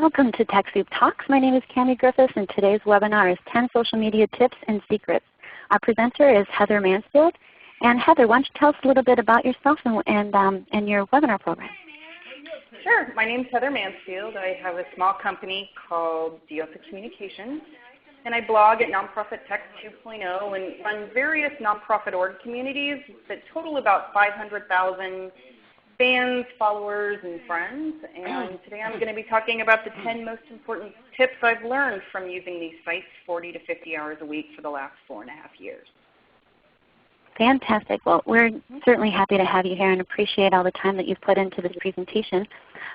Welcome to TechSoup Talks. My name is Cami Griffiths, and today's webinar is 10 Social Media Tips and Secrets. Our presenter is Heather Mansfield. And Heather, why don't you tell us a little bit about yourself and your webinar program? Sure. My name is Heather Mansfield. I have a small company called Diosa Communications, and I blog at Nonprofit Tech 2.0 and run various nonprofit org communities that total about 500,000 fans, followers, and friends. And today I'm going to be talking about the 10 most important tips I've learned from using these sites 40 to 50 hours a week for the last 4.5 years. Fantastic. Well, we're certainly happy to have you here and appreciate all the time that you've put into this presentation.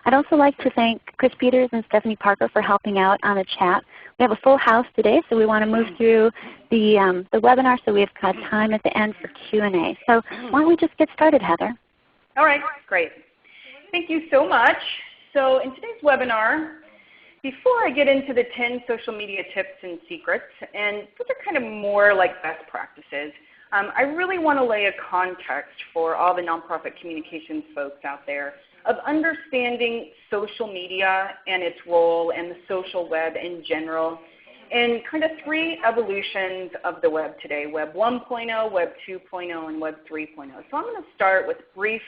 I'd also like to thank Chris Peters and Stephanie Parker for helping out on the chat. We have a full house today, so we want to move through the webinar so we've got time at the end for Q&A. So why don't we just get started, Heather? All right, great. Thank you so much. So in today's webinar, before I get into the 10 social media tips and secrets, and those are kind of more like best practices, I really want to lay a context for all the nonprofit communications folks out there of understanding social media and its role and the social web in general, and kind of 3 evolutions of the web today, Web 1.0, Web 2.0, and Web 3.0. So I'm going to start with brief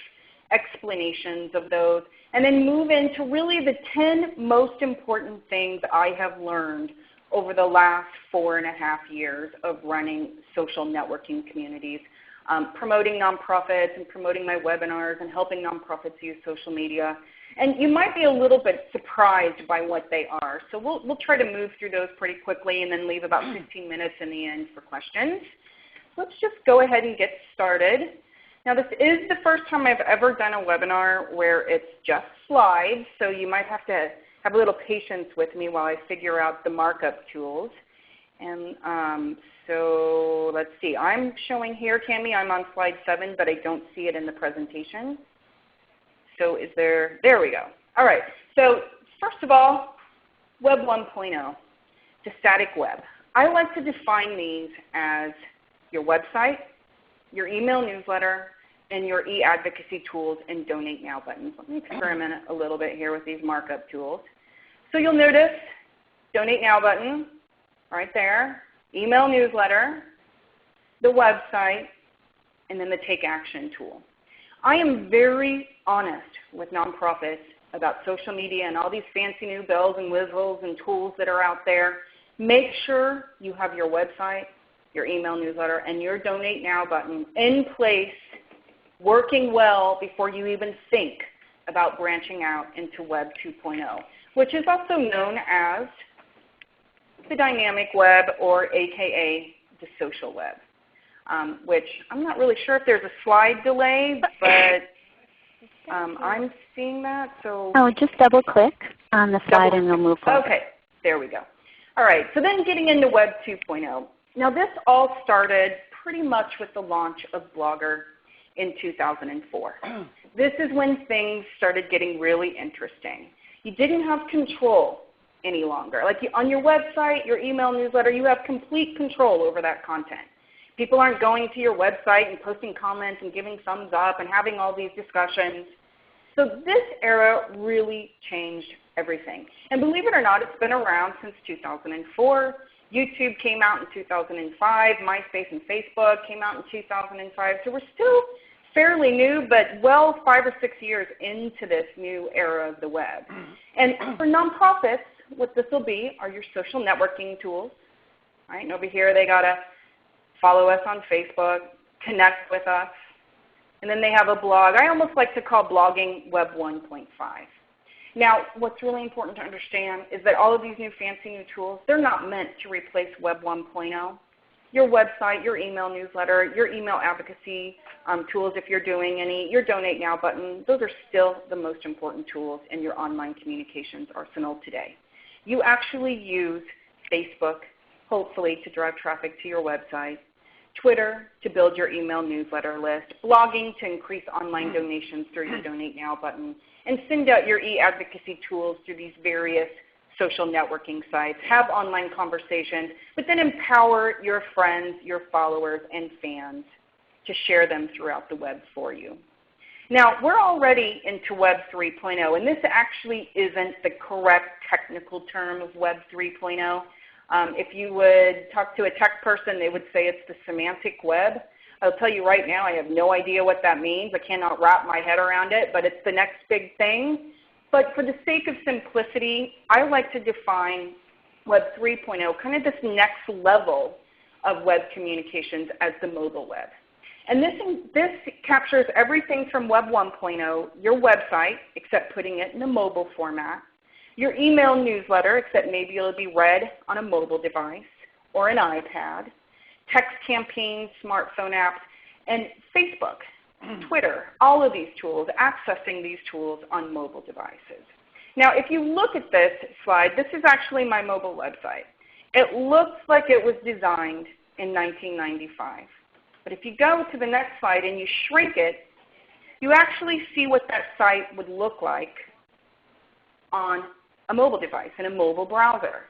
explanations of those and then move into really the 10 most important things I have learned over the last 4.5 years of running social networking communities, promoting nonprofits and promoting my webinars and helping nonprofits use social media. And you might be a little bit surprised by what they are. So we'll try to move through those pretty quickly and then leave about 15 minutes in the end for questions. Let's just go ahead and get started. Now this is the first time I've ever done a webinar where it's just slides, so you might have to have a little patience with me while I figure out the markup tools. And so let's see. I'm showing here, Cami, I'm on slide 7, but I don't see it in the presentation. So is there we go. All right. So first of all, Web 1.0, the static web. I like to define these as your website, your email newsletter, and your e-advocacy tools and Donate Now buttons. Let me experiment a little bit here with these markup tools. So you'll notice Donate Now button right there, email newsletter, the website, and then the Take Action tool. I am very honest with nonprofits about social media and all these fancy new bells and whistles and tools that are out there. Make sure you have your website, your email newsletter, and your Donate Now button in place, working well before you even think about branching out into Web 2.0, which is also known as the dynamic web, or AKA the social web, which I'm not really sure if there's a slide delay, but I'm seeing that. So just double click on the slide and you'll move forward. Okay, there we go. All right, so then getting into Web 2.0. Now this all started pretty much with the launch of Blogger in 2004. This is when things started getting really interesting. You didn't have control any longer. Like on your website, your email newsletter, you have complete control over that content. People aren't going to your website and posting comments and giving thumbs up and having all these discussions. So this era really changed everything. And believe it or not, it's been around since 2004. YouTube came out in 2005. MySpace and Facebook came out in 2005. So we're still fairly new, but well 5 or 6 years into this new era of the web. And for nonprofits, what this will be are your social networking tools. Right? And over here they got to follow us on Facebook, connect with us, and then they have a blog. I almost like to call blogging Web 1.5. Now, what's really important to understand is that all of these new fancy new tools, they're not meant to replace Web 1.0. Your website, your email newsletter, your email advocacy tools if you're doing any, your Donate Now button, those are still the most important tools in your online communications arsenal today. You actually use Facebook, hopefully, to drive traffic to your website, Twitter to build your email newsletter list, blogging to increase online donations through your Donate Now button, and send out your e-advocacy tools through these various social networking sites, have online conversations, but then empower your friends, your followers, and fans to share them throughout the web for you. Now, we're already into Web 3.0, and this actually isn't the correct technical term of Web 3.0. If you would talk to a tech person, they would say it's the semantic web. I'll tell you right now, I have no idea what that means. I cannot wrap my head around it, but it's the next big thing. But for the sake of simplicity, I like to define Web 3.0, kind of this next level of web communications, as the mobile web. And this captures everything from Web 1.0, your website, except putting it in a mobile format, your email newsletter, except maybe it'll be read on a mobile device or an iPad, text campaigns, smartphone apps, and Facebook, Twitter, all of these tools, accessing these tools on mobile devices. Now, if you look at this slide, this is actually my mobile website. It looks like it was designed in 1995. But if you go to the next slide and you shrink it, you actually see what that site would look like on a mobile device, in a mobile browser.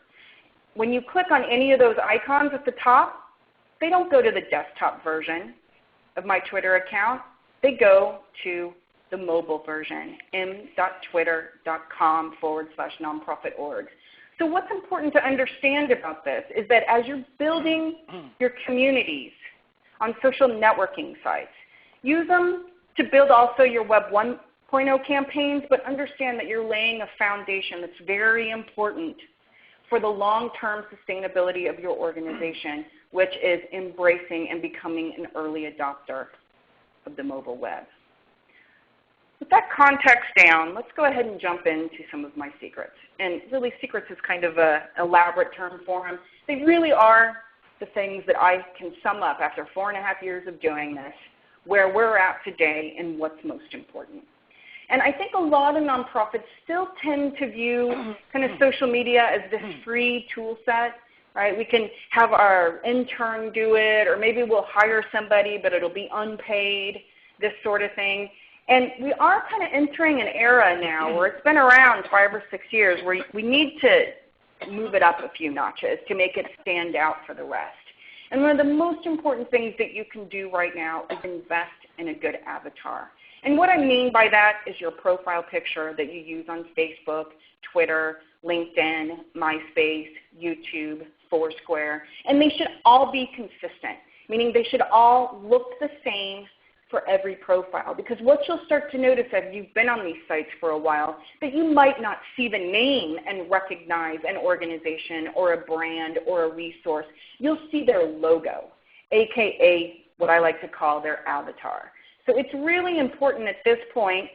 When you click on any of those icons at the top, they don't go to the desktop version of my Twitter account. They go to the mobile version, m.twitter.com/nonprofitorg. So what's important to understand about this is that as you're building your communities on social networking sites, use them to build also your Web 1.0 campaigns, but understand that you're laying a foundation that's very important for the long-term sustainability of your organization, which is embracing and becoming an early adopter of the mobile web. With that context down, let's go ahead and jump into some of my secrets. And really, secrets is kind of an elaborate term for them. They really are the things that I can sum up after 4.5 years of doing this, where we're at today and what's most important. And I think a lot of nonprofits still tend to view kind of social media as this free tool set, right? We can have our intern do it, or maybe we'll hire somebody, but it'll be unpaid, this sort of thing. And we are kind of entering an era now where it's been around 5 or 6 years where we need to move it up a few notches to make it stand out for the rest. And one of the most important things that you can do right now is invest in a good avatar. And what I mean by that is your profile picture that you use on Facebook, Twitter, LinkedIn, MySpace, YouTube, Foursquare. And they should all be consistent, meaning they should all look the same for every profile. Because what you'll start to notice as you've been on these sites for a while, that you might not see the name and recognize an organization or a brand or a resource. You'll see their logo, aka what I like to call their avatar. So it's really important at this point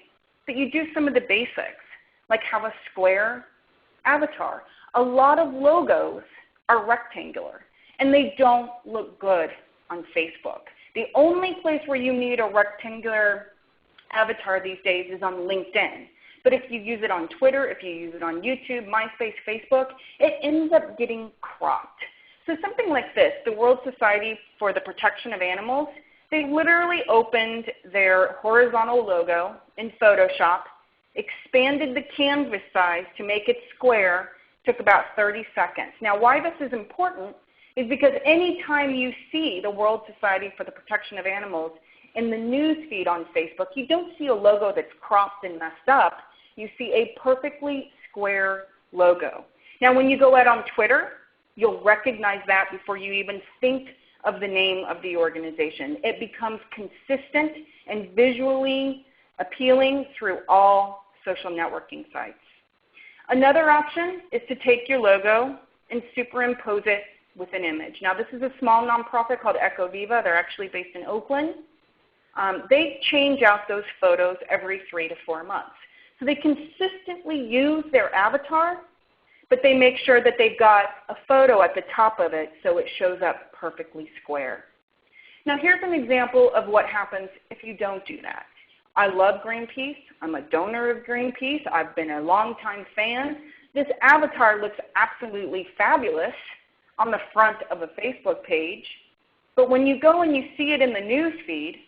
that you do some of the basics, like have a square avatar. A lot of logos are rectangular, and they don't look good on Facebook. The only place where you need a rectangular avatar these days is on LinkedIn. But if you use it on Twitter, if you use it on YouTube, MySpace, Facebook, it ends up getting cropped. So something like this, the World Society for the Protection of Animals, they literally opened their horizontal logo in Photoshop, expanded the canvas size to make it square, took about 30 seconds. Now why this is important is because anytime you see the World Society for the Protection of Animals in the news feed on Facebook, you don't see a logo that's cropped and messed up. You see a perfectly square logo. Now when you go out on Twitter, you'll recognize that before you even think of the name of the organization. It becomes consistent and visually appealing through all social networking sites. Another option is to take your logo and superimpose it with an image. Now this is a small nonprofit called EcoViva. They're actually based in Oakland. They change out those photos every 3 to 4 months. So they consistently use their avatar, but they make sure that they've got a photo at the top of it so it shows up perfectly square. Now here's an example of what happens if you don't do that. I love Greenpeace. I'm a donor of Greenpeace. I've been a longtime fan. This avatar looks absolutely fabulous on the front of a Facebook page, but when you go and you see it in the news feed,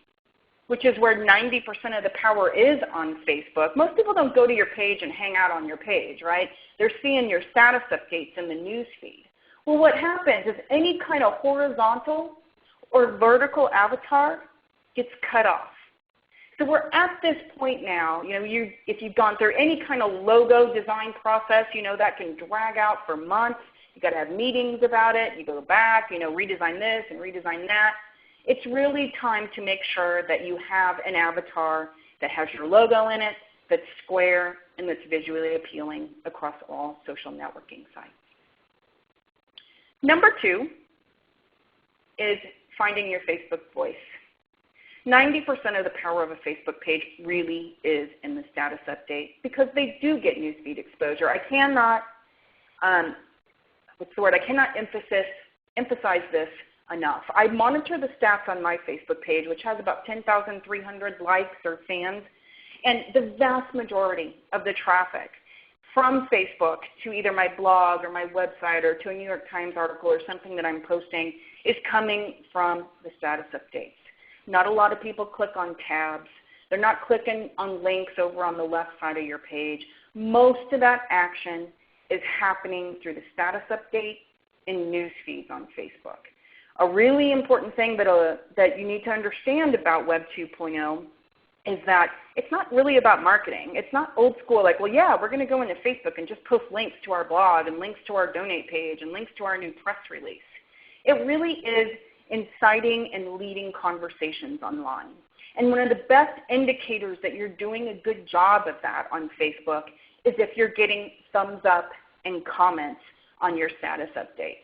which is where 90% of the power is on Facebook, most people don't go to your page and hang out on your page, right? They're seeing your status updates in the news feed. Well, what happens is any kind of horizontal or vertical avatar gets cut off. So we're at this point now, if you've gone through any kind of logo design process, that can drag out for months. You've got to have meetings about it. You go back, redesign this and redesign that. It's really time to make sure that you have an avatar that has your logo in it, that's square, and that's visually appealing across all social networking sites. Number 2 is finding your Facebook voice. 90% of the power of a Facebook page really is in the status update because they do get newsfeed exposure. I cannot, I cannot emphasize this enough. I monitor the stats on my Facebook page, which has about 10,300 likes or fans, and the vast majority of the traffic from Facebook to either my blog or my website or to a New York Times article or something that I'm posting is coming from the status updates. Not a lot of people click on tabs. They're not clicking on links over on the left side of your page. Most of that action is happening through the status update and news feeds on Facebook. A really important thing that you need to understand about Web 2.0 is that it's not really about marketing. It's not old school like, well, yeah, we're going to go into Facebook and just post links to our blog and links to our donate page and links to our new press release. It really is inciting and leading conversations online. And one of the best indicators that you're doing a good job of that on Facebook is if you're getting thumbs up and comments on your status updates.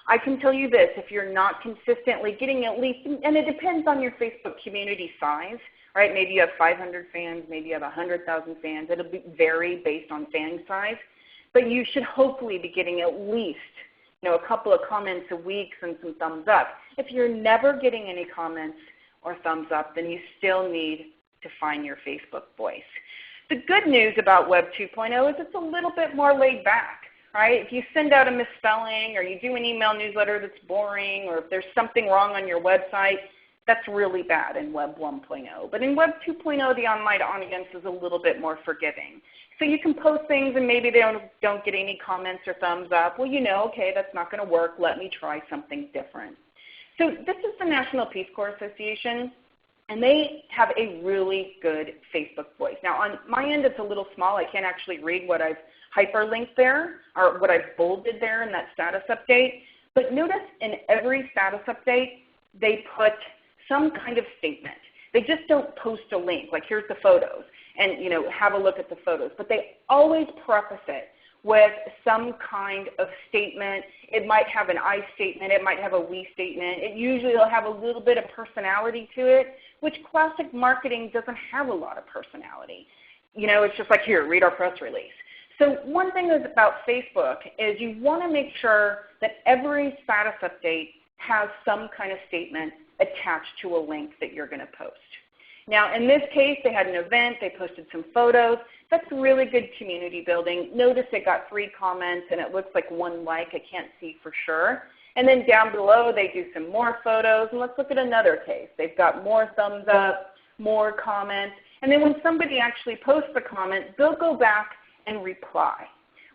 I can tell you this, if you're not consistently getting at least, and it depends on your Facebook community size, right? Maybe you have 500 fans, maybe you have 100,000 fans. It'll vary based on fan size. But you should hopefully be getting at least a couple of comments a week and some thumbs up. If you're never getting any comments or thumbs up, then you still need to find your Facebook voice. The good news about Web 2.0 is it's a little bit more laid back, right? If you send out a misspelling or you do an email newsletter that's boring or if there's something wrong on your website, that's really bad in Web 1.0. But in Web 2.0, the online audience is a little bit more forgiving. So you can post things and maybe they don't get any comments or thumbs up. Well, okay, that's not going to work. Let me try something different. So this is the National Peace Corps Association, and they have a really good Facebook voice. Now on my end, it's a little small. I can't actually read what I've hyperlinked there or what I've bolded there in that status update. But notice in every status update, they put some kind of statement. They just don't post a link, like here's the photos, and have a look at the photos. But they always preface it with some kind of statement. It might have an I statement. It might have a we statement. It usually will have a little bit of personality to it, which classic marketing doesn't have a lot of personality. It's just like, here, read our press release. So one thing about Facebook is you want to make sure that every status update has some kind of statement attached to a link that you're going to post. Now in this case, they had an event, they posted some photos. That's really good community building. Notice it got 3 comments and it looks like 1 like, I can't see for sure. And then down below they do some more photos, and let's look at another case. They've got more thumbs up, more comments, and then when somebody actually posts a comment, they'll go back and reply.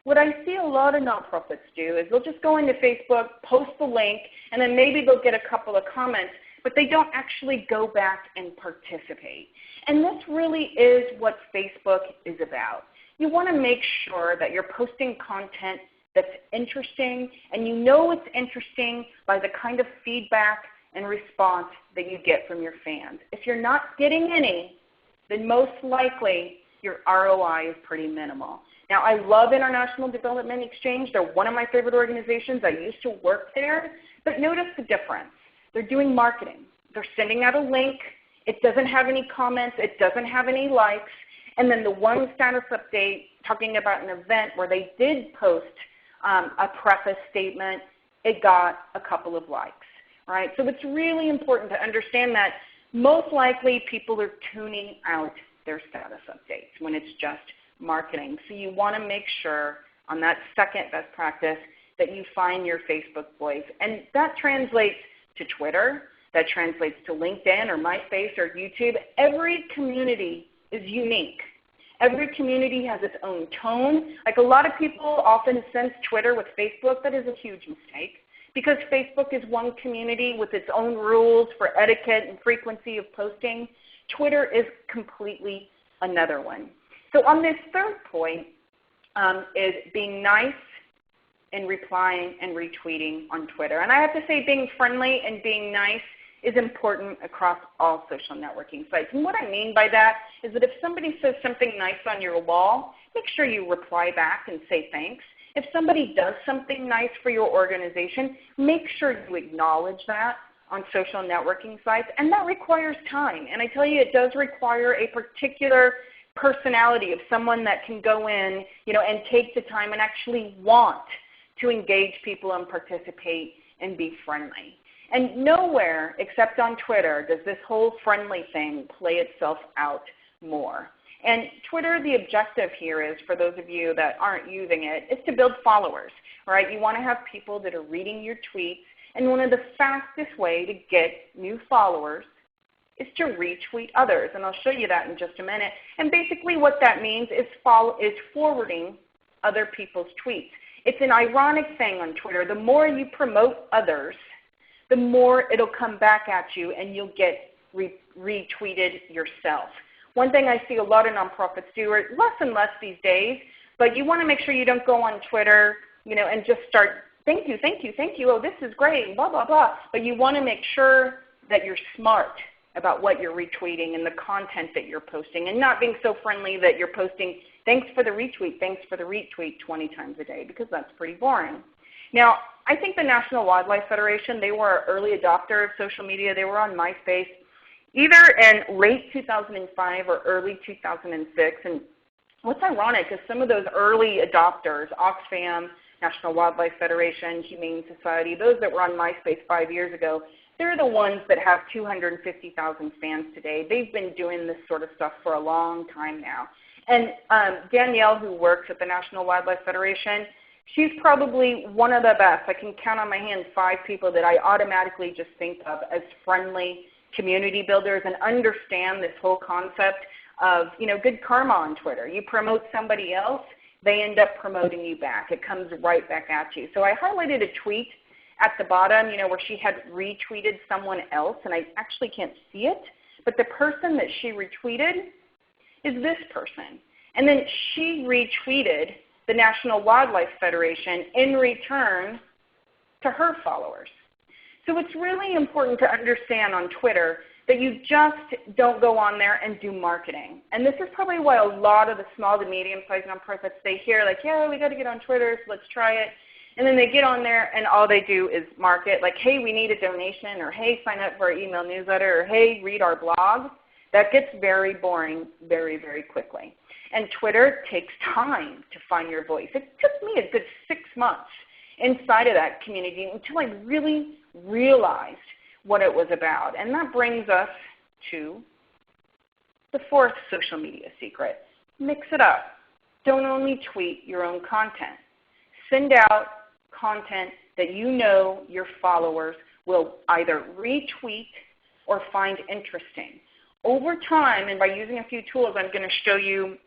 What I see a lot of nonprofits do is they'll just go into Facebook, post the link, and then maybe they'll get a couple of comments, but they don't actually go back and participate. And this really is what Facebook is about. You want to make sure that you're posting content that's interesting, and you know it's interesting by the kind of feedback and response that you get from your fans. If you're not getting any, then most likely your ROI is pretty minimal. Now, I love International Development Exchange. They're one of my favorite organizations. I used to work there. But notice the difference. They're doing marketing. They're sending out a link. It doesn't have any comments. It doesn't have any likes. And then the one status update talking about an event where they did post a preface statement, it got a couple of likes. Right? So it's really important to understand that most likely people are tuning out their status updates when it's just marketing. So you want to make sure on that second best practice that you find your Facebook voice. And that translates to Twitter, that translates to LinkedIn or MySpace or YouTube. Every community is unique. Every community has its own tone. Like a lot of people often sense Twitter with Facebook. That is a huge mistake because Facebook is one community with its own rules for etiquette and frequency of posting. Twitter is completely another one. So on this third point is being nice and replying and retweeting on Twitter. And I have to say being friendly and being nice is important across all social networking sites. And what I mean by that is that if somebody says something nice on your wall, make sure you reply back and say thanks. If somebody does something nice for your organization, make sure you acknowledge that on social networking sites. And that requires time. And I tell you, it does require a particular personality of someone that can go in, and take the time and actually want to engage people and participate and be friendly. And nowhere except on Twitter does this whole friendly thing play itself out more. And Twitter, the objective here is, for those of you that aren't using it, is to build followers, right? You want to have people that are reading your tweets, and one of the fastest way to get new followers is to retweet others. And I'll show you that in just a minute. And basically what that means is forwarding other people's tweets. It's an ironic thing on Twitter. The more you promote others, the more it'll come back at you and you'll get retweeted yourself. One thing I see a lot of nonprofits do, or less and less these days, but you want to make sure you don't go on Twitter, and just start, thank you, thank you, thank you, oh, this is great, blah, blah, blah. But you want to make sure that you're smart about what you're retweeting and the content that you're posting, and not being so friendly that you're posting thanks for the retweet 20 times a day, because that's pretty boring. Now, I think the National Wildlife Federation, they were an early adopter of social media. They were on MySpace either in late 2005 or early 2006. And what's ironic is some of those early adopters, Oxfam, National Wildlife Federation, Humane Society, those that were on MySpace 5 years ago, they're the ones that have 250,000 fans today. They've been doing this sort of stuff for a long time now. And Danielle, who works at the National Wildlife Federation, she's probably one of the best. I can count on my hand 5 people that I automatically just think of as friendly community builders and understand this whole concept of, good karma on Twitter. You promote somebody else, they end up promoting you back. It comes right back at you. So I highlighted a tweet at the bottom, where she had retweeted someone else, and I actually can't see it, but the person that she retweeted is this person. And then she retweeted the National Wildlife Federation in return to her followers. So it's really important to understand on Twitter that you just don't go on there and do marketing. And this is probably why a lot of the small to medium-sized nonprofits, they hear like, yeah, we got to get on Twitter, so let's try it. And then they get on there and all they do is market, like, hey, we need a donation, or hey, sign up for our email newsletter, or hey, read our blog. That gets very boring very, very quickly. And Twitter takes time to find your voice. It took me a good 6 months inside of that community until I really realized what it was about. And that brings us to the 4th social media secret. Mix it up. Don't only tweet your own content. Send out content that your followers will either retweet or find interesting. Over time, and by using a few tools I'm going to show you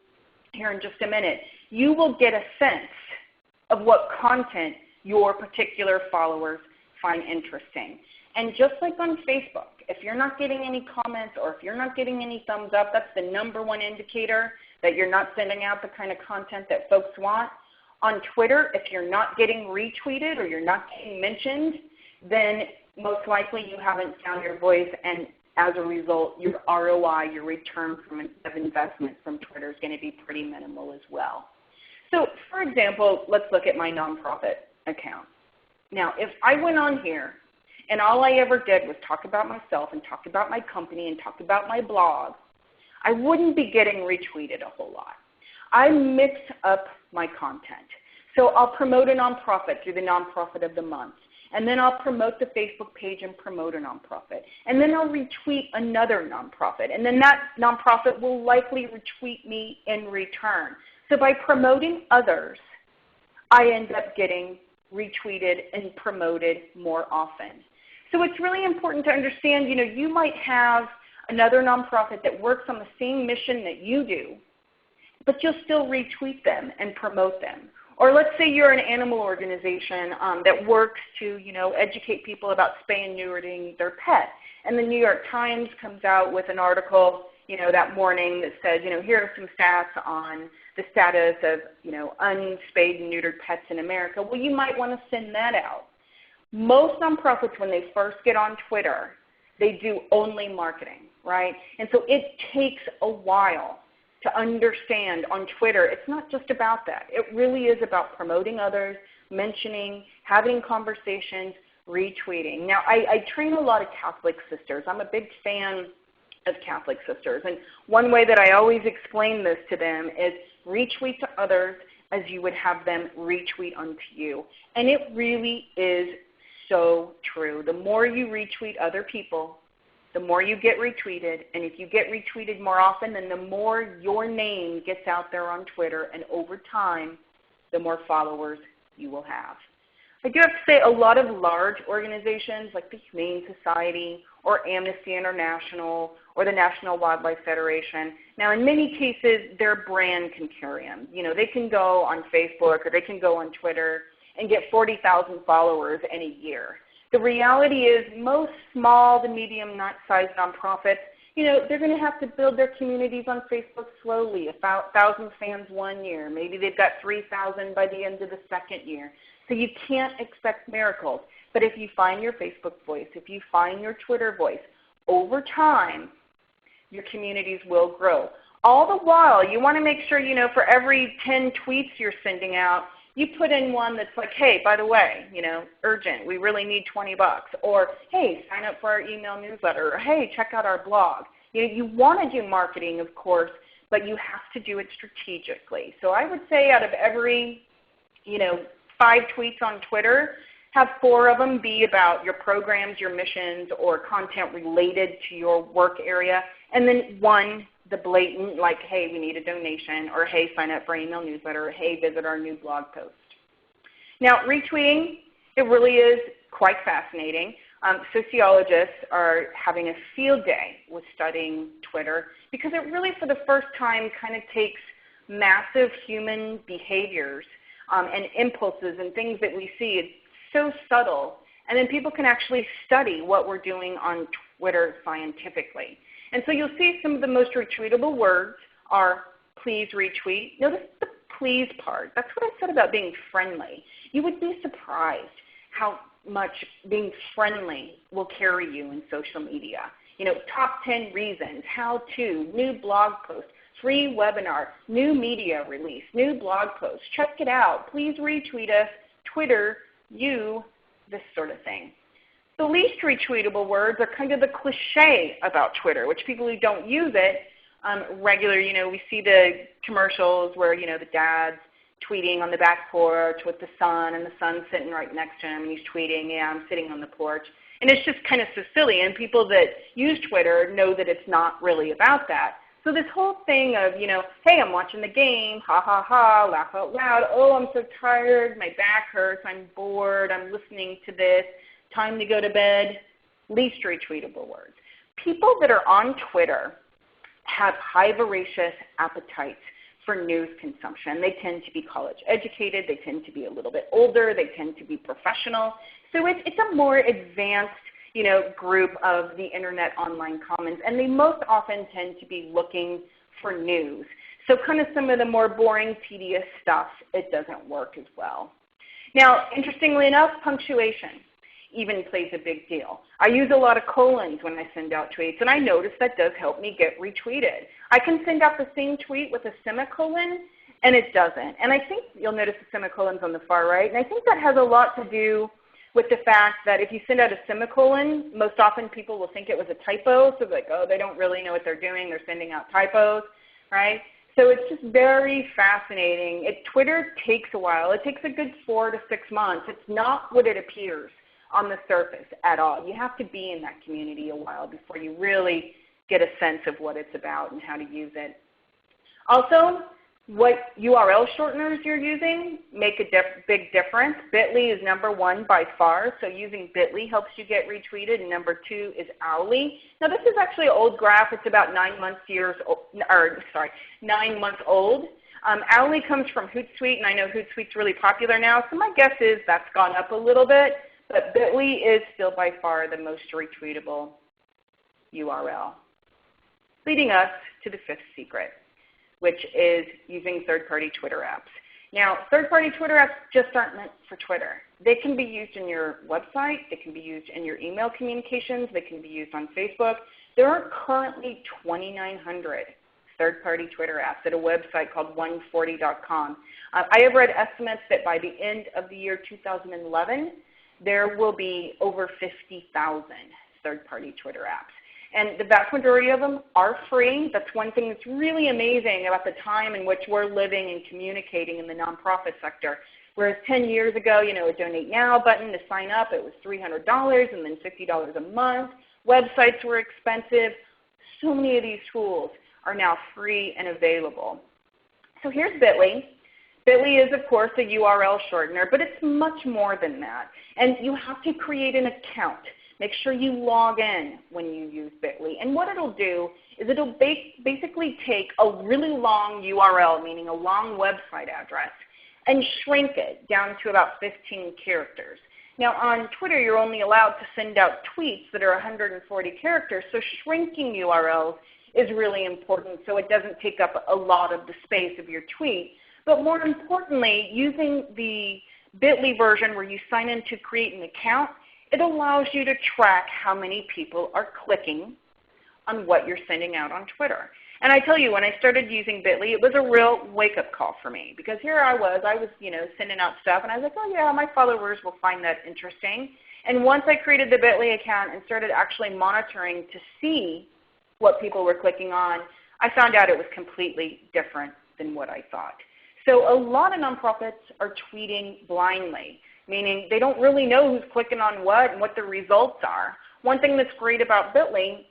here in just a minute, you will get a sense of what content your particular followers find interesting. And just like on Facebook, if you're not getting any comments or if you're not getting any thumbs up, that's the #1 indicator that you're not sending out the kind of content that folks want. On Twitter, if you're not getting retweeted or you're not getting mentioned, then most likely you haven't found your voice, and as a result, your ROI, your return of investment from Twitter is going to be pretty minimal as well. So for example, let's look at my nonprofit account. Now, if I went on here and all I ever did was talk about myself and talk about my company and talk about my blog, I wouldn't be getting retweeted a whole lot. I mix up my content. So I'll promote a nonprofit through the Nonprofit of the Month. And then I'll promote the Facebook page and promote a nonprofit. And then I'll retweet another nonprofit. And then that nonprofit will likely retweet me in return. So by promoting others, I end up getting retweeted and promoted more often. So it's really important to understand, you might have another nonprofit that works on the same mission that you do, but you'll still retweet them and promote them. Or let's say you're an animal organization that works to, educate people about spay and neutering their pet. And the New York Times comes out with an article, that morning that says, here are some stats on the status of, unspayed and neutered pets in America. Well, you might want to send that out. Most nonprofits, when they first get on Twitter, they do only marketing, right? And so it takes a while to understand on Twitter, it's not just about that. It really is about promoting others, mentioning, having conversations, retweeting. Now, I train a lot of Catholic sisters. I'm a big fan of Catholic sisters. And one way that I always explain this to them is retweet to others as you would have them retweet unto you. And it really is so true. The more you retweet other people, the more you get retweeted. And if you get retweeted more often, then the more your name gets out there on Twitter. And over time, the more followers you will have. I do have to say a lot of large organizations like the Humane Society or Amnesty International or the National Wildlife Federation, now in many cases their brand can carry them. They can go on Facebook or they can go on Twitter and get 40,000 followers in a year. The reality is most small to medium-sized nonprofits, they're going to have to build their communities on Facebook slowly, 1,000 fans one year. Maybe they've got 3,000 by the end of the second year. So you can't expect miracles. But if you find your Facebook voice, if you find your Twitter voice, over time, your communities will grow. All the while, you want to make sure, for every 10 tweets you're sending out, you put in one that's like, hey, by the way, urgent, we really need $20. Or, hey, sign up for our email newsletter. Or, hey, check out our blog. You want to do marketing, of course, but you have to do it strategically. So I would say out of every, 5 tweets on Twitter, have 4 of them be about your programs, your missions, or content related to your work area. And then 1, the blatant, like, hey, we need a donation, or hey, sign up for our email newsletter, or hey, visit our new blog post. Now, retweeting, it really is quite fascinating. Sociologists are having a field day with studying Twitter because it really, for the first time, kind of takes massive human behaviors and impulses and things that we see. It's so subtle. And then people can actually study what we're doing on Twitter scientifically. And so you'll see some of the most retweetable words are please retweet. Notice the please part. That's what I said about being friendly. You would be surprised how much being friendly will carry you in social media. Top 10 reasons, how to, new blog post, free webinar, new media release, new blog post. Check it out. Please retweet us, Twitter, you, this sort of thing. The least retweetable words are kind of the cliche about Twitter, which people who don't use it regularly, we see the commercials where, the dad's tweeting on the back porch with the son, and the son's sitting right next to him, and he's tweeting, yeah, I'm sitting on the porch. And it's just kind of so silly, and people that use Twitter know that it's not really about that. So this whole thing of, hey, I'm watching the game, ha, ha, ha, laugh out loud, oh, I'm so tired, my back hurts, I'm bored, I'm listening to this, time to go to bed, least retweetable words. People that are on Twitter have high voracious appetites for news consumption. They tend to be college educated, they tend to be a little bit older, they tend to be professional. So it's a more advanced group of the internet online commons, and they most often tend to be looking for news. So kind of some of the more boring, tedious stuff, it doesn't work as well. Now, interestingly enough, punctuation even plays a big deal. I use a lot of colons when I send out tweets, and I notice that does help me get retweeted. I can send out the same tweet with a semicolon, and it doesn't. And I think you'll notice the semicolons on the far right, and I think that has a lot to do with the fact that if you send out a semicolon, most often people will think it was a typo, so like, oh, they don't really know what they're doing, they're sending out typos, right? So it's just very fascinating. Twitter takes a while. It takes a good 4 to 6 months. It's not what it appears on the surface at all. You have to be in that community a while before you really get a sense of what it's about and how to use it. Also, what URL shorteners you're using make a big difference. Bitly is number 1 by far, so using Bitly helps you get retweeted, and number 2 is Owly. Now this is actually an old graph. It's about 9 months old. Owly comes from Hootsuite, and I know Hootsuite's really popular now, so my guess is that's gone up a little bit, but Bitly is still by far the most retweetable URL. leading us to the fifth secret, which is using third-party Twitter apps. Now, third-party Twitter apps just aren't meant for Twitter. They can be used in your website. They can be used in your email communications. They can be used on Facebook. There are currently 2,900 third-party Twitter apps at a website called 140.com. I have read estimates that by the end of the year 2011, there will be over 50,000 third-party Twitter apps. And the vast majority of them are free. That's one thing that's really amazing about the time in which we're living and communicating in the nonprofit sector. Whereas 10 years ago, a Donate Now button to sign up, it was $300 and then $50 a month. Websites were expensive. So many of these tools are now free and available. So here's Bitly. Bitly is, of course, a URL shortener, but it's much more than that. And you have to create an account. Make sure you log in when you use Bitly. And what it'll do is it'll basically take a really long URL, meaning a long website address, and shrink it down to about 15 characters. Now on Twitter, you're only allowed to send out tweets that are 140 characters, so shrinking URLs is really important so it doesn't take up a lot of the space of your tweet. But more importantly, using the Bitly version where you sign in to create an account, it allows you to track how many people are clicking on what you're sending out on Twitter. And I tell you, when I started using Bitly, it was a real wake-up call for me because here I was sending out stuff, and I was like, oh yeah, my followers will find that interesting. And once I created the Bitly account and started actually monitoring to see what people were clicking on, I found out it was completely different than what I thought. So a lot of nonprofits are tweeting blindly, meaning they don't really know who's clicking on what and what the results are. One thing that's great about Bitly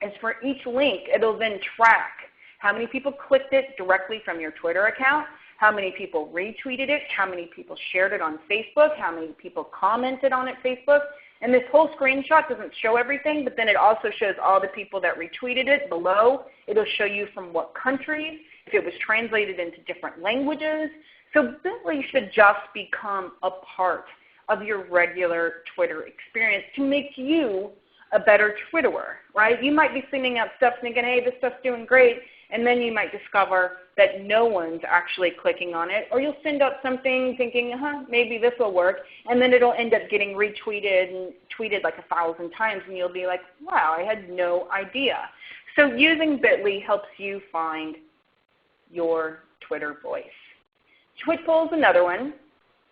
is for each link, it'll then track how many people clicked it directly from your Twitter account, how many people retweeted it, how many people shared it on Facebook, how many people commented on it Facebook. And this whole screenshot doesn't show everything, but then it also shows all the people that retweeted it below. It'll show you from what countries, if it was translated into different languages. So Bitly should just become a part of your regular Twitter experience to make you a better Twitterer, right? You might be sending out stuff thinking, hey, this stuff's doing great, and then you might discover that no one's actually clicking on it. Or you'll send out something thinking, maybe this will work, and then it'll end up getting retweeted and tweeted like 1,000 times, and you'll be like, wow, I had no idea. So using Bitly helps you find your Twitter voice. Twitpoll is another one.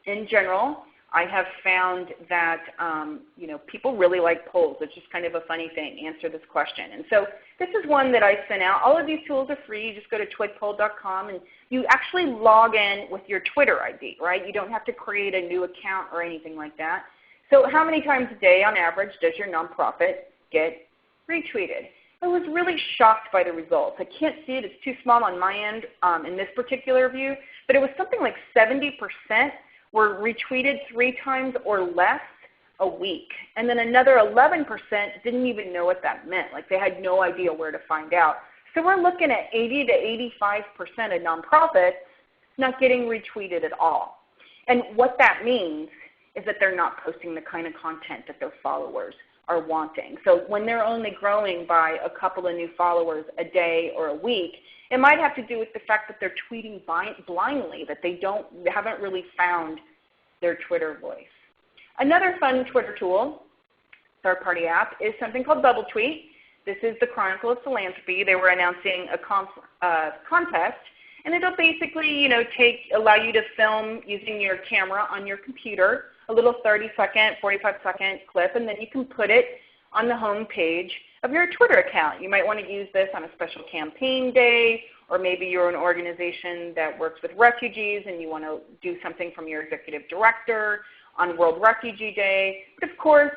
In general, I have found that people really like polls. It's just kind of a funny thing, answer this question. And so this is one that I sent out. All of these tools are free. You just go to twitpoll.com and you actually log in with your Twitter ID, right? You don't have to create a new account or anything like that. So how many times a day on average does your nonprofit get retweeted? I was really shocked by the results. I can't see it. It's too small on my end in this particular view, but it was something like 70% were retweeted 3 times or less a week. And then another 11% didn't even know what that meant. Like they had no idea where to find out. So we're looking at 80 to 85% of nonprofits not getting retweeted at all. And what that means is that they're not posting the kind of content that their followers are wanting. So when they're only growing by a couple of new followers a day or a week, it might have to do with the fact that they're tweeting blindly, that they haven't really found their Twitter voice. Another fun Twitter tool, third-party app, is something called Bubble Tweet. This is the Chronicle of Philanthropy. They were announcing a contest, and it'll basically allow you to film using your camera on your computer, a little 30-second, 45-second clip, and then you can put it on the home page of your Twitter account. You might want to use this on a special campaign day, or maybe you're an organization that works with refugees and you want to do something from your executive director on World Refugee Day. But of course,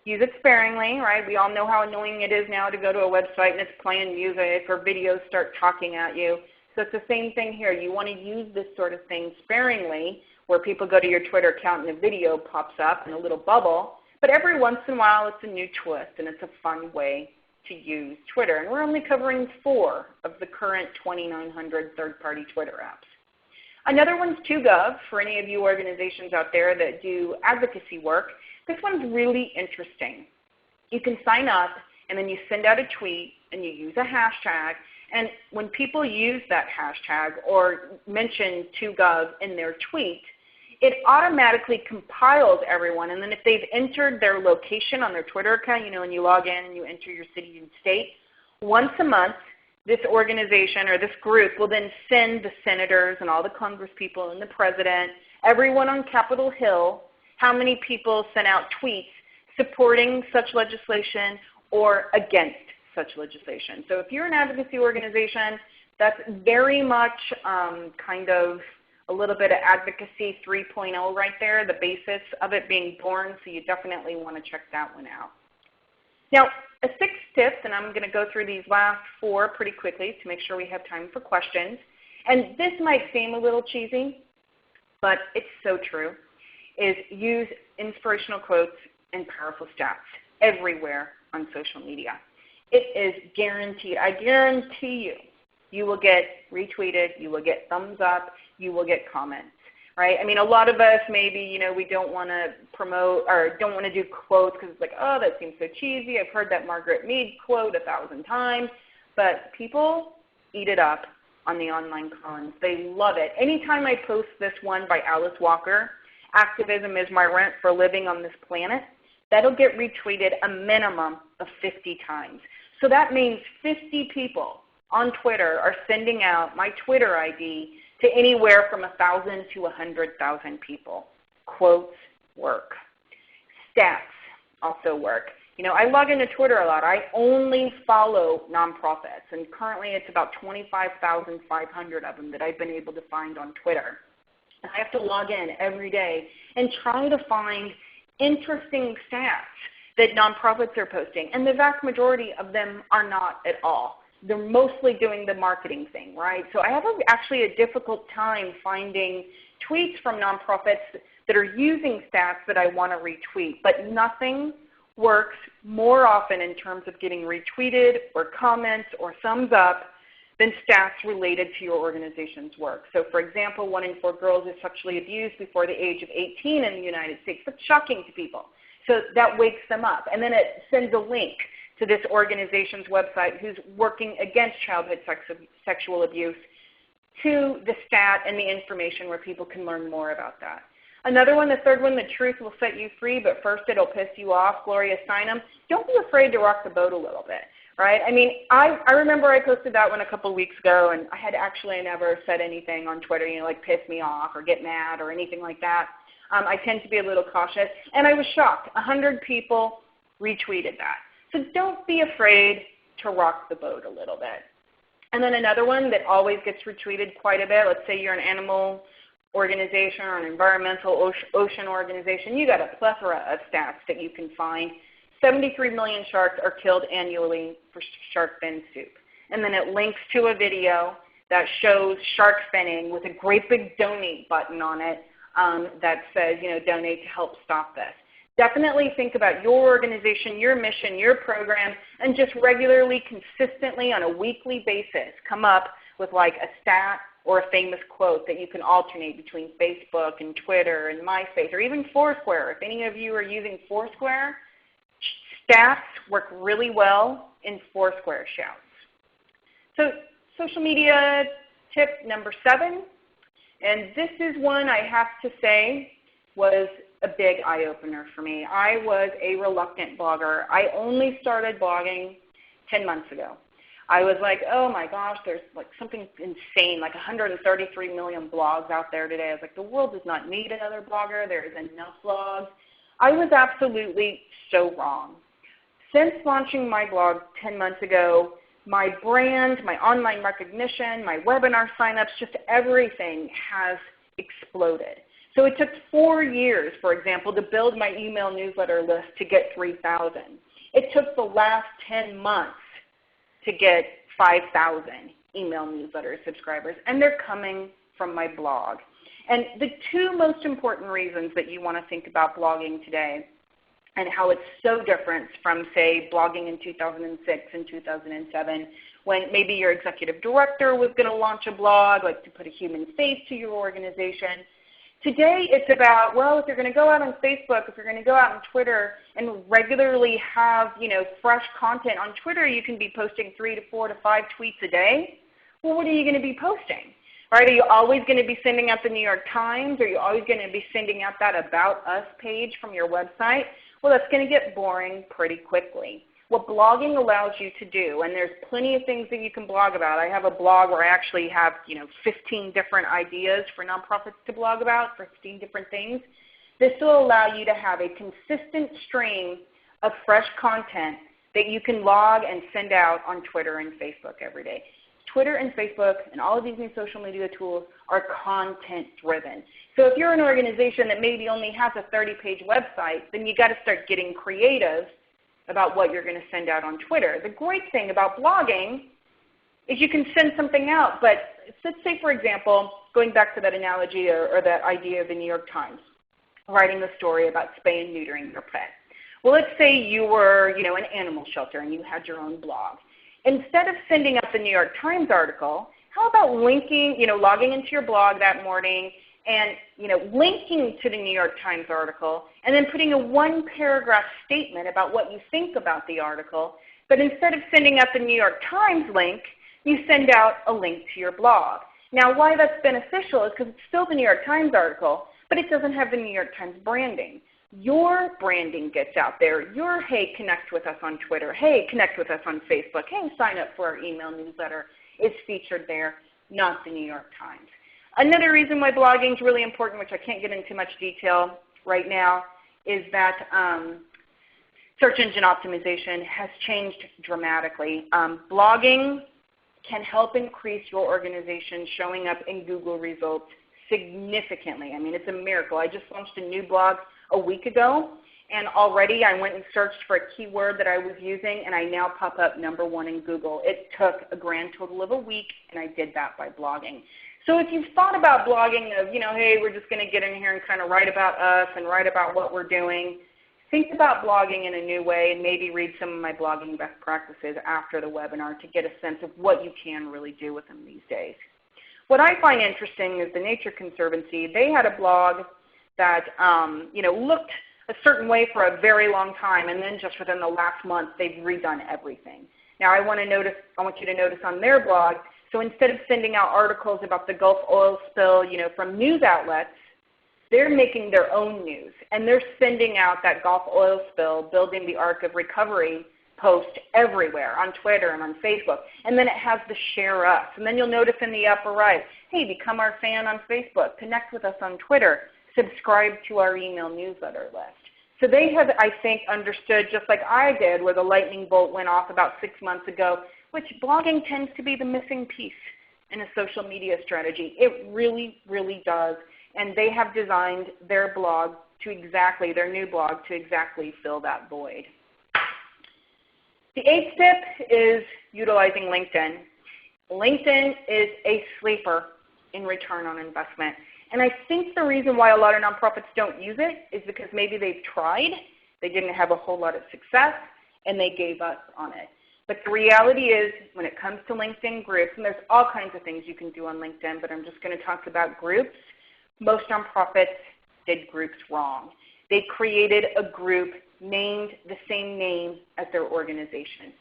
use it sparingly, right? We all know how annoying it is now to go to a website and it's playing music or videos start talking at you. So it's the same thing here. You want to use this sort of thing sparingly, where people go to your Twitter account and a video pops up in a little bubble. But every once in a while it's a new twist and it's a fun way to use Twitter. And we're only covering 4 of the current 2,900 third-party Twitter apps. Another one's TwoGov for any of you organizations out there that do advocacy work. This one's really interesting. You can sign up and then you send out a tweet and you use a hashtag. And when people use that hashtag or mention 2Gov in their tweet, it automatically compiles everyone. And then if they've entered their location on their Twitter account, and you log in and you enter your city and state, once a month, this organization or this group will then send the senators and all the congresspeople and the president, everyone on Capitol Hill, how many people sent out tweets supporting such legislation or against such legislation. So if you're an advocacy organization, that's very much kind of a little bit of advocacy 3.0 right there, the basis of it being born, so you definitely want to check that one out. Now, a sixth tip, and I'm going to go through these last four pretty quickly to make sure we have time for questions. And this might seem a little cheesy, but it's so true, is use inspirational quotes and powerful stats everywhere on social media. It is guaranteed. I guarantee you, you will get retweeted, you will get thumbs up, you will get comments. Right? I mean, a lot of us maybe, we don't want to promote or don't want to do quotes because it's like, oh, that seems so cheesy. I've heard that Margaret Mead quote 1,000 times. But people eat it up on the online cons. They love it. Anytime I post this one by Alice Walker, Activism is my rent for living on this planet, that'll get retweeted a minimum of 50 times. So that means 50 people on Twitter are sending out my Twitter ID to anywhere from 1,000 to 100,000 people. Quotes work. Stats also work. I log into Twitter a lot. I only follow nonprofits, and currently it's about 25,500 of them that I've been able to find on Twitter. And I have to log in every day and try to find interesting stats that nonprofits are posting, and the vast majority of them are not at all. They're mostly doing the marketing thing, right? So I have actually a difficult time finding tweets from nonprofits that are using stats that I want to retweet, but nothing works more often in terms of getting retweeted or comments or thumbs up than stats related to your organization's work. So for example, 1 in 4 girls is sexually abused before the age of 18 in the United States. That's shocking to people. So that wakes them up. And then it sends a link to this organization's website who's working against childhood sexual abuse to the stat and the information where people can learn more about that. Another one, the third one, the truth will set you free, but first it'll piss you off, Gloria Steinem. Don't be afraid to rock the boat a little bit, right? I mean, I remember I posted that one a couple weeks ago, and I had actually never said anything on Twitter, like piss me off or get mad or anything like that. I tend to be a little cautious, and I was shocked. 100 people retweeted that. So don't be afraid to rock the boat a little bit. And then another one that always gets retweeted quite a bit, let's say you're an animal organization or an environmental ocean organization, you got a plethora of stats that you can find. 73 million sharks are killed annually for shark fin soup. And then it links to a video that shows shark finning with a great big donate button on it that says, donate to help stop this. Definitely think about your organization, your mission, your program, and just regularly, consistently, on a weekly basis, come up with like a stat or a famous quote that you can alternate between Facebook and Twitter and MySpace or even Foursquare. If any of you are using Foursquare, stats work really well in Foursquare shouts. So social media tip number 7, and this is one I have to say was a big eye-opener for me. I was a reluctant blogger. I only started blogging 10 months ago. I was like, oh my gosh, there's like something insane, like 133 million blogs out there today. I was like, the world does not need another blogger. There is enough blogs. I was absolutely so wrong. Since launching my blog 10 months ago, my brand, my online recognition, my webinar signups, just everything has exploded. So it took 4 years, for example, to build my email newsletter list to get 3,000. It took the last 10 months to get 5,000 email newsletter subscribers, and they're coming from my blog. And the 2 most important reasons that you want to think about blogging today and how it's so different from, say, blogging in 2006 and 2007 when maybe your executive director was going to launch a blog, like to put a human face to your organization. Today it's about, well, if you're going to go out on Facebook, if you're going to go out on Twitter and regularly have, fresh content on Twitter, you can be posting 3 to 4 to 5 tweets a day. Well, what are you going to be posting? Right? Are you always going to be sending out the New York Times? Are you always going to be sending out that About Us page from your website? Well, that's going to get boring pretty quickly. What blogging allows you to do, and there's plenty of things that you can blog about. I have a blog where I actually have 15 different ideas for nonprofits to blog about, 15 different things. This will allow you to have a consistent stream of fresh content that you can log and send out on Twitter and Facebook every day. Twitter and Facebook and all of these new social media tools are content driven. So if you're an organization that maybe only has a 30-page website, then you got to start getting creative about what you're going to send out on Twitter. The great thing about blogging is you can send something out, but let's say, for example, going back to that analogy or that idea of the New York Times, writing a story about spay and neutering your pet. Well, let's say you were an animal shelter and you had your own blog. Instead of sending out the New York Times article, how about linking, logging into your blog that morning and linking to the New York Times article, and then putting a 1-paragraph statement about what you think about the article. But instead of sending out the New York Times link, you send out a link to your blog. Now, why that's beneficial is because it's still the New York Times article, but it doesn't have the New York Times branding. Your branding gets out there. Your, hey, connect with us on Twitter. Hey, connect with us on Facebook. Hey, sign up for our email newsletter is featured there, not the New York Times. Another reason why blogging is really important, which I can't get into much detail right now, is that search engine optimization has changed dramatically. Blogging can help increase your organization showing up in Google results significantly. I mean, it's a miracle. I just launched a new blog a week ago, and already I went and searched for a keyword that I was using, and I now pop up #1 in Google. It took a grand total of a week, and I did that by blogging. So if you've thought about blogging of, hey, we're just going to get in here and kind of write about us and write about what we're doing, think about blogging in a new way and maybe read some of my blogging best practices after the webinar to get a sense of what you can really do with them these days. What I find interesting is the Nature Conservancy. They had a blog that looked a certain way for a very long time, and then just within the last month they've redone everything. Now I want you to notice on their blog, so instead of sending out articles about the Gulf oil spill from news outlets, they're making their own news, and they're sending out that Gulf oil spill, building the Ark of Recovery post everywhere on Twitter and on Facebook. And then it has the share us. And then you'll notice in the upper right, hey, become our fan on Facebook, connect with us on Twitter, subscribe to our email newsletter list. So they have, I think, understood, just like I did, where the lightning bolt went off about 6 months ago, which blogging tends to be the missing piece in a social media strategy. It really, really does. And they have designed their blog to exactly, their new blog to exactly fill that void. The 8th tip is utilizing LinkedIn. LinkedIn is a sleeper in return on investment. And I think the reason why a lot of nonprofits don't use it is because maybe they've tried, they didn't have a whole lot of success, and they gave up on it. But the reality is, when it comes to LinkedIn groups, and there's all kinds of things you can do on LinkedIn, but I'm just going to talk about groups. Most nonprofits did groups wrong. They created a group named the same name as their organization.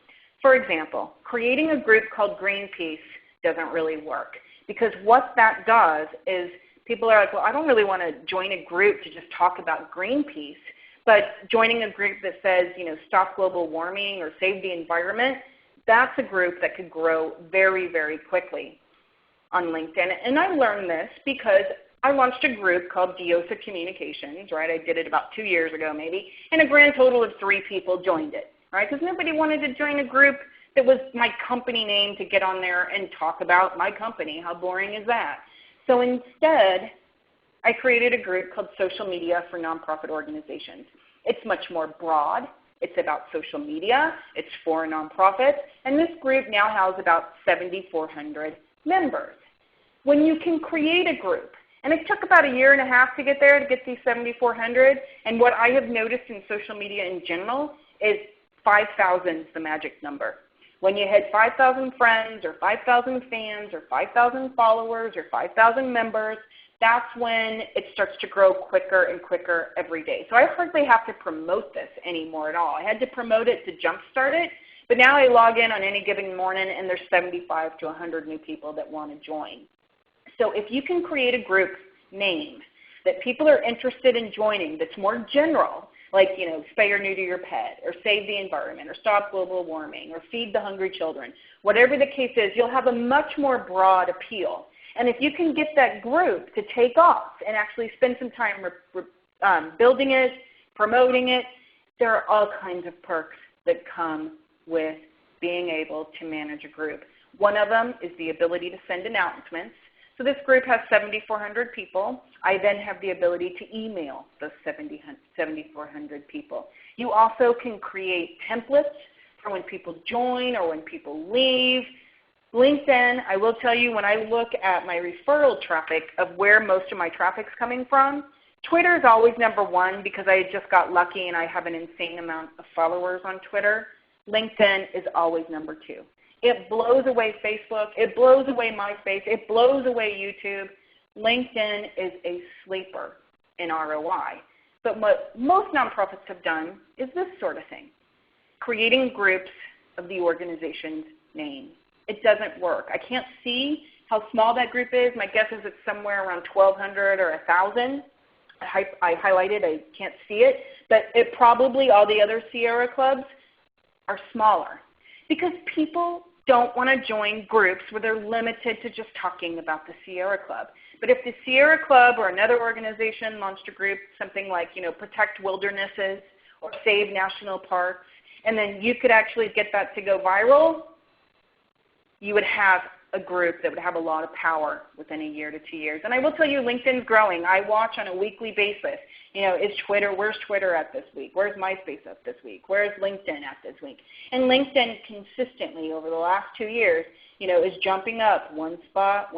For example, creating a group called Greenpeace doesn't really work, because what that does is people are like, well, I don't really want to join a group to just talk about Greenpeace, but joining a group that says, stop global warming or save the environment, that's a group that could grow very, very quickly on LinkedIn. And I learned this because I launched a group called Diosa Communications, right? I did it about 2 years ago maybe, and a grand total of 3 people joined it, right? Because nobody wanted to join a group that was my company name to get on there and talk about my company. How boring is that? So instead, I created a group called Social Media for Nonprofit Organizations. It's much more broad. It's about social media. It's for nonprofits. And this group now has about 7,400 members. When you can create a group, and it took about 1.5 years to get there, to get these 7,400, and what I have noticed in social media in general is 5,000 is the magic number. When you hit 5,000 friends or 5,000 fans or 5,000 followers or 5,000 members, that's when it starts to grow quicker and quicker every day. So I hardly have to promote this anymore at all. I had to promote it to jumpstart it, but now I log in on any given morning and there's 75 to 100 new people that want to join. So if you can create a group name that people are interested in joining that's more general, like, spay or neuter your pet, or save the environment, or stop global warming, or feed the hungry children, whatever the case is, you'll have a much more broad appeal. And if you can get that group to take off and actually spend some time building it, promoting it, there are all kinds of perks that come with being able to manage a group. One of them is the ability to send announcements. So this group has 7,400 people. I then have the ability to email those 7,400 people. You also can create templates for when people join or when people leave. LinkedIn, I will tell you, when I look at my referral traffic of where most of my traffic's coming from, Twitter is always number one because I just got lucky and I have an insane amount of followers on Twitter. LinkedIn is always number two. It blows away Facebook. It blows away MySpace. It blows away YouTube. LinkedIn is a sleeper in ROI. But what most nonprofits have done is this sort of thing, creating groups of the organization's name. It doesn't work. I can't see how small that group is. My guess is it's somewhere around 1,200 or 1,000. I highlighted, I can't see it. But it probably, all the other Sierra clubs are smaller because people don't want to join groups where they're limited to just talking about the Sierra Club. But if the Sierra Club or another organization launched a group, something like, Protect Wildernesses or Save National Parks, and then you could actually get that to go viral, you would have a group that would have a lot of power within a year to 2 years. And I will tell you, LinkedIn's growing. I watch on a weekly basis. Is Twitter, where's Twitter at this week? Where's MySpace at this week? Where's LinkedIn at this week? And LinkedIn consistently over the last 2 years, is jumping up one spot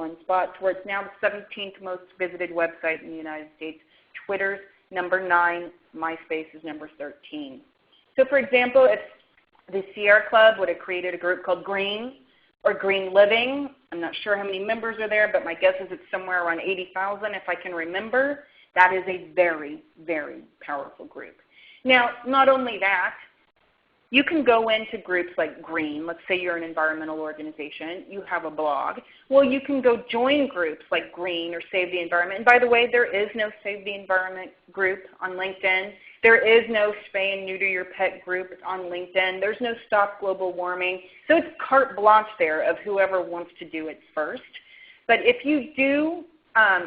towards now the 17th most visited website in the United States. Twitter's number 9, MySpace is number 13. So for example, if the Sierra Club would have created a group called Green, or Green Living. I'm not sure how many members are there, but my guess is it's somewhere around 80,000 if I can remember. That is a very, very powerful group. Now, not only that, you can go into groups like Green. Let's say you're an environmental organization. You have a blog. Well, you can go join groups like Green or Save the Environment. And by the way, there is no Save the Environment group on LinkedIn. There is no Spay and Neuter Your Pet group on LinkedIn. There's no Stop Global Warming. So it's carte blanche there of whoever wants to do it first. But if you do,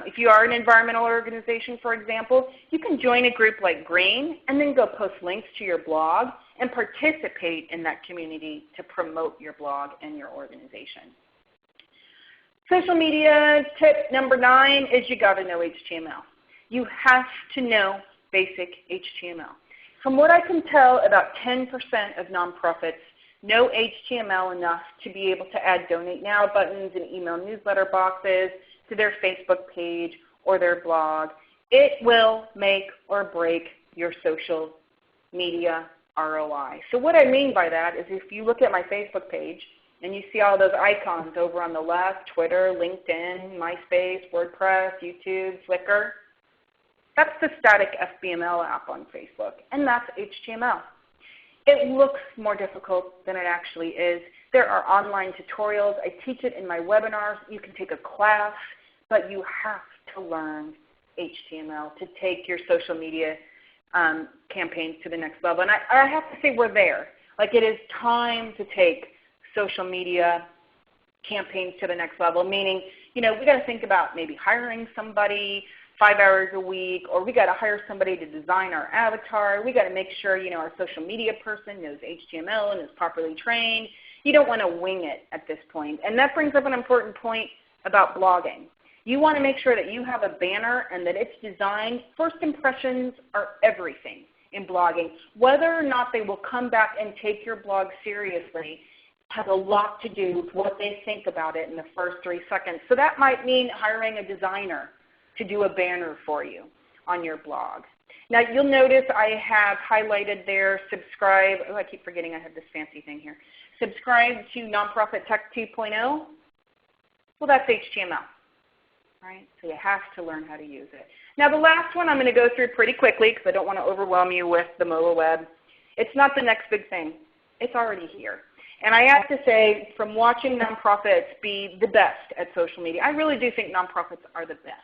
if you are an environmental organization, for example, you can join a group like Green and then go post links to your blog and participate in that community to promote your blog and your organization. Social media tip number 9 is you got to know HTML. You have to know basic HTML. From what I can tell, about 10% of nonprofits know HTML enough to be able to add Donate Now buttons and email newsletter boxes to their Facebook page or their blog. It will make or break your social media ROI. So what I mean by that is if you look at my Facebook page and you see all those icons over on the left, Twitter, LinkedIn, MySpace, WordPress, YouTube, Flickr, that's the static FBML app on Facebook, and that's HTML. It looks more difficult than it actually is. There are online tutorials. I teach it in my webinars. You can take a class, but you have to learn HTML to take your social media campaigns to the next level. And I have to say we're there. Like, it is time to take social media campaigns to the next level, meaning, we got to think about maybe hiring somebody 5 hours a week, or we got to hire somebody to design our avatar. We got to make sure, our social media person knows HTML and is properly trained. You don't want to wing it at this point. And that brings up an important point about blogging. You want to make sure that you have a banner and that it's designed. First impressions are everything in blogging. Whether or not they will come back and take your blog seriously has a lot to do with what they think about it in the first 3 seconds. So that might mean hiring a designer to do a banner for you on your blog. Now you'll notice I have highlighted there, subscribe. Oh, I keep forgetting I have this fancy thing here. Subscribe to Nonprofit Tech 2.0. Well, that's HTML. right? So you have to learn how to use it. Now the last one I'm going to go through pretty quickly because I don't want to overwhelm you with the mobile web. It's not the next big thing. It's already here. And I have to say, from watching nonprofits be the best at social media, I really do think nonprofits are the best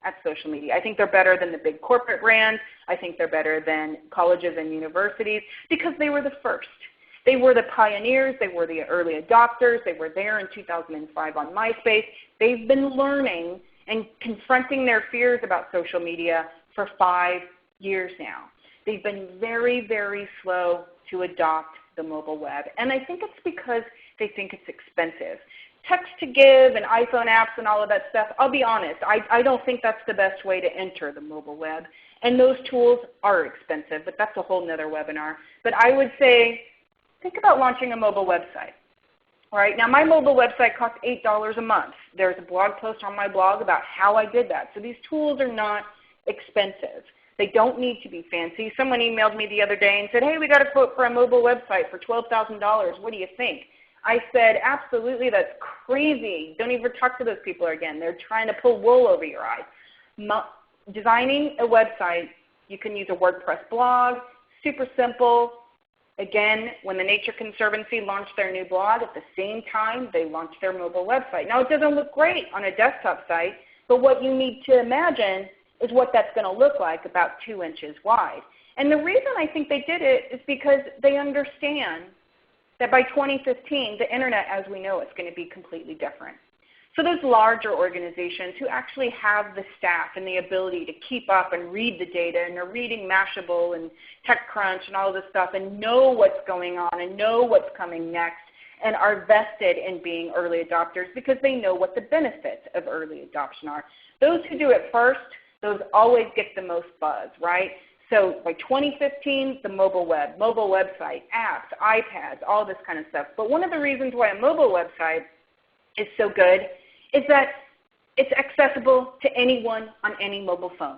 at social media. I think they're better than the big corporate brands. I think they're better than colleges and universities because they were the first. They were the pioneers. They were the early adopters. They were there in 2005 on MySpace. They've been learning and confronting their fears about social media for 5 years now. They've been very, very slow to adopt the mobile web. And I think it's because they think it's expensive. Text to give and iPhone apps and all of that stuff, I'll be honest, I don't think that's the best way to enter the mobile web. And those tools are expensive, but that's a whole nother webinar. But I would say, think about launching a mobile website. All right, now my mobile website costs $8 a month. There's a blog post on my blog about how I did that. So these tools are not expensive. They don't need to be fancy. Someone emailed me the other day and said, hey, we got a quote for a mobile website for $12,000. What do you think? I said, absolutely, that's crazy. Don't even talk to those people again. They're trying to pull wool over your eyes. Designing a website, you can use a WordPress blog, super simple. Again, when the Nature Conservancy launched their new blog, at the same time they launched their mobile website. Now it doesn't look great on a desktop site, but what you need to imagine is what that's going to look like about 2 inches wide. And the reason I think they did it is because they understand that by 2015, the internet as we know it is going to be completely different. So those larger organizations who actually have the staff and the ability to keep up and read the data and are reading Mashable and TechCrunch and all of this stuff and know what's going on and know what's coming next and are vested in being early adopters because they know what the benefits of early adoption are. Those who do it first, those always get the most buzz, right? So by 2015, the mobile web, mobile website, apps, iPads, all this kind of stuff. But one of the reasons why a mobile website is so good is that it's accessible to anyone on any mobile phone,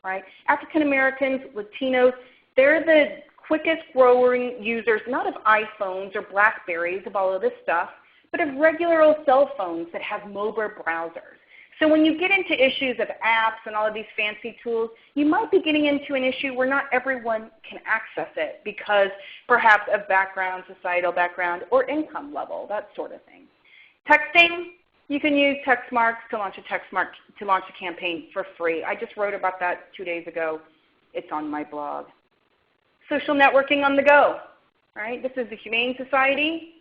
right? African Americans, Latinos, they're the quickest growing users, not of iPhones or Blackberries, of all of this stuff, but of regular old cell phones that have mobile browsers. So when you get into issues of apps and all of these fancy tools, you might be getting into an issue where not everyone can access it because perhaps of background, societal background, or income level, that sort of thing. Texting, you can use Textmarks to launch a campaign for free. I just wrote about that 2 days ago. It's on my blog. Social networking on the go, right? This is the Humane Society.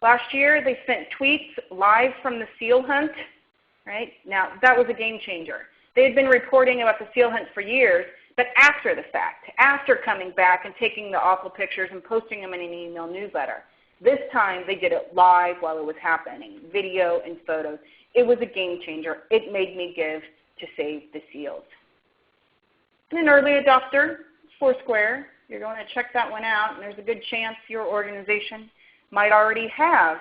Last year, they sent tweets live from the seal hunt. Right? Now, that was a game changer. They had been reporting about the seal hunt for years, but after the fact, after coming back and taking the awful pictures and posting them in an email newsletter. This time, they did it live while it was happening, video and photos. It was a game changer. It made me give to save the seals. And an early adopter, Foursquare. You're going to check that one out, and there's a good chance your organization might already have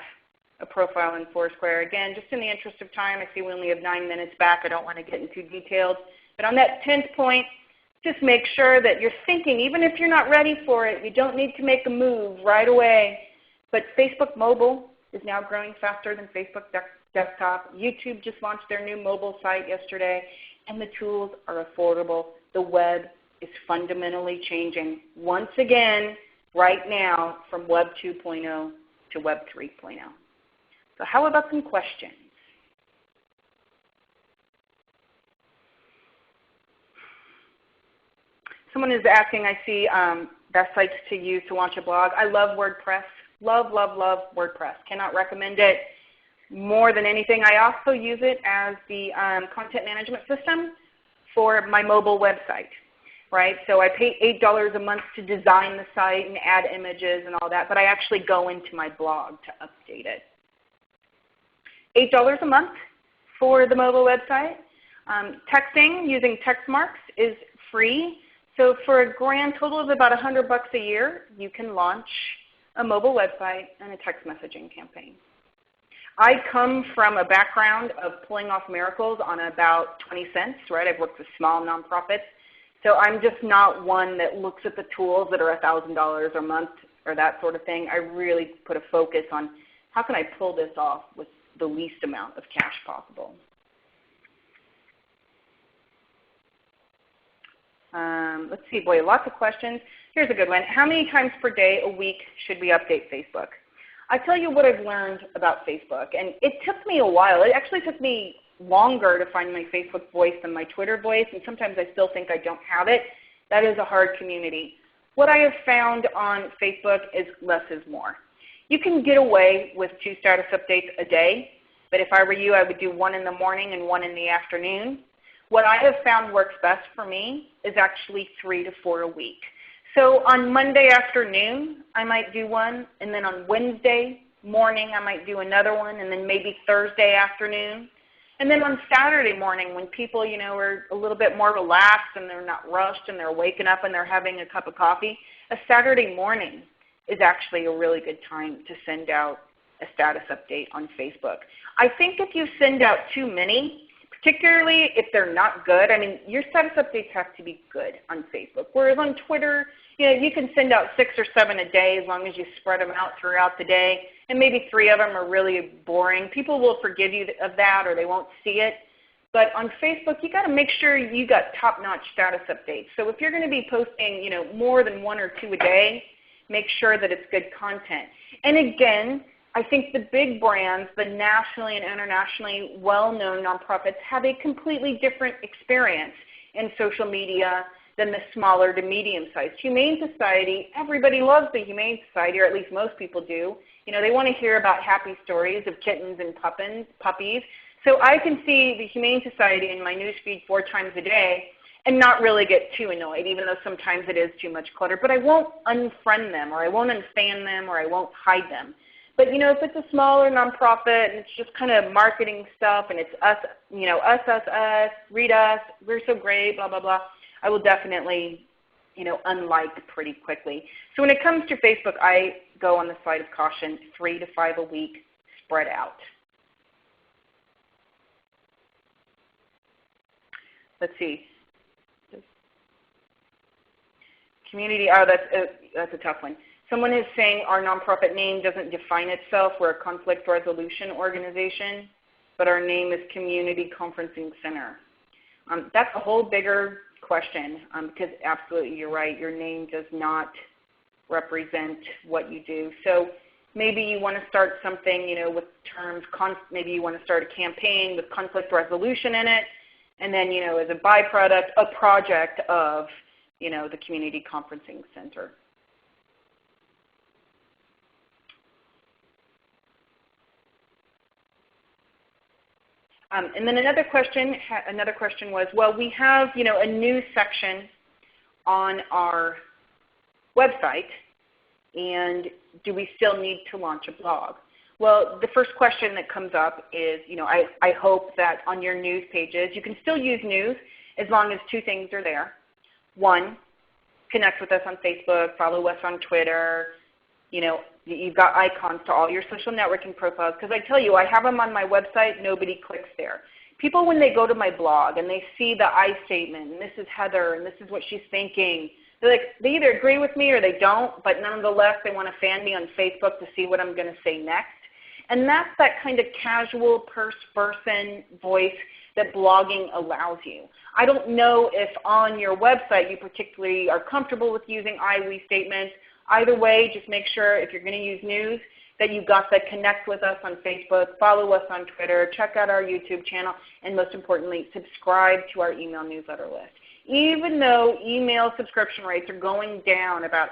a profile in Foursquare. Again, just in the interest of time, I see we only have 9 minutes back. I don't want to get into details. But on that 10th point, just make sure that you're thinking, even if you're not ready for it, you don't need to make a move right away. But Facebook Mobile is now growing faster than Facebook Desktop. YouTube just launched their new mobile site yesterday, and the tools are affordable. The web is fundamentally changing once again right now from Web 2.0 to Web 3.0. So how about some questions? Someone is asking, I see, best sites to use to launch a blog. I love WordPress. Love, love, love WordPress. Cannot recommend it more than anything. I also use it as the content management system for my mobile website. Right? So I pay $8 a month to design the site and add images and all that, but I actually go into my blog to update it. $8 a month for the mobile website. Texting using Textmarks is free. So for a grand total of about $100 a year, you can launch a mobile website and a text messaging campaign. I come from a background of pulling off miracles on about 20 cents, right? I've worked with small nonprofits. So I'm just not one that looks at the tools that are $1,000 a month or that sort of thing. I really put a focus on how can I pull this off with the least amount of cash possible. Let's see, boy, lots of questions. Here's a good one. How many times per day, a week, should we update Facebook? I tell you what I've learned about Facebook, and it took me a while. It actually took me longer to find my Facebook voice than my Twitter voice, and sometimes I still think I don't have it. That is a hard community. What I have found on Facebook is less is more. You can get away with 2 status updates a day, but if I were you, I would do 1 in the morning and 1 in the afternoon. What I have found works best for me is actually 3 to 4 a week. So on Monday afternoon, I might do 1, and then on Wednesday morning, I might do another 1, and then maybe Thursday afternoon. And then on Saturday morning, when people, are a little bit more relaxed and they're not rushed and they're waking up and they're having a cup of coffee, a Saturday morning is actually a really good time to send out a status update on Facebook. I think if you send out too many, particularly if they're not good, your status updates have to be good on Facebook. Whereas on Twitter, you can send out 6 or 7 a day as long as you spread them out throughout the day, and maybe 3 of them are really boring. People will forgive you of that, or they won't see it. But on Facebook, you got to make sure you got top-notch status updates. So if you're going to be posting, more than 1 or 2 a day, make sure that it's good content. And again, I think the big brands, the nationally and internationally well-known nonprofits, have a completely different experience in social media than the smaller to medium-sized. Humane Society, everybody loves the Humane Society, or at least most people do. They want to hear about happy stories of kittens and puppies. So I can see the Humane Society in my newsfeed 4 times a day and not really get too annoyed, even though sometimes it is too much clutter. But I won't unfriend them, or I won't unfan them, or I won't hide them. But if it's a smaller nonprofit and it's just kind of marketing stuff and it's us, us, read us, we're so great, blah, blah, blah, I will definitely, unlike pretty quickly. So when it comes to Facebook, I go on the side of caution, 3 to 5 a week, spread out. Let's see. Community, that's a tough one. Someone is saying our nonprofit name doesn't define itself. We're a conflict resolution organization, but our name is Community Conferencing Center. That's a whole bigger question because absolutely you're right. Your name does not represent what you do. So maybe you want to start something, with terms, maybe you want to start a campaign with conflict resolution in it, and then, as a byproduct, a project of, the Community Conferencing Center. And then another question was, well, we have, a news section on our website, and do we still need to launch a blog? Well, the first question that comes up is, I hope that on your news pages, you can still use news as long as 2 things are there. 1, connect with us on Facebook, follow us on Twitter. You've got icons to all your social networking profiles. Because I tell you, I have them on my website. Nobody clicks there. People, when they go to my blog and they see the I statement, and this is Heather, and this is what she's thinking, they either agree with me or they don't, but nonetheless, they want to fan me on Facebook to see what I'm going to say next. And that's that kind of casual person voice that blogging allows you. I don't know if on your website you particularly are comfortable with using I, we statements. Either way, just make sure if you're going to use news that you've got that connect with us on Facebook, follow us on Twitter, check out our YouTube channel, and most importantly, subscribe to our email newsletter list. Even though email subscription rates are going down about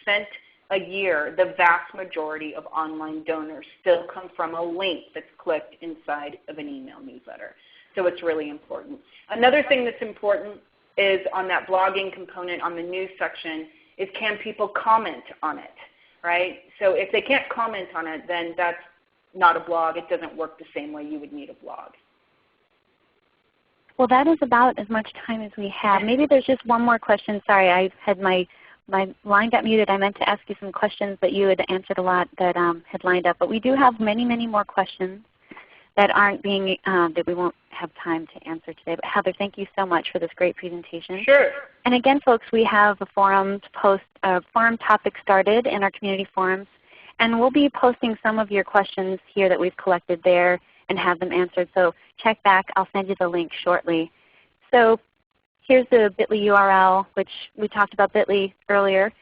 1% a year, the vast majority of online donors still come from a link that's clicked inside of an email newsletter. So it's really important. Another thing that's important is on that blogging component on the news section is, can people comment on it, right? So if they can't comment on it, then that's not a blog. It doesn't work the same way you would need a blog. Well, that is about as much time as we have. Maybe there's just one more question. Sorry, I had my line got muted. I meant to ask you some questions, but you had answered a lot that had lined up. But we do have many, many more questions that aren't being, that we won't have time to answer today. But Heather, thank you so much for this great presentation. Sure. And again, folks, we have a forum topic started in our community forums. And we'll be posting some of your questions here that we've collected there and have them answered. So check back. I'll send you the link shortly. So Here's the bit.ly URL, which we talked about bit.ly earlier.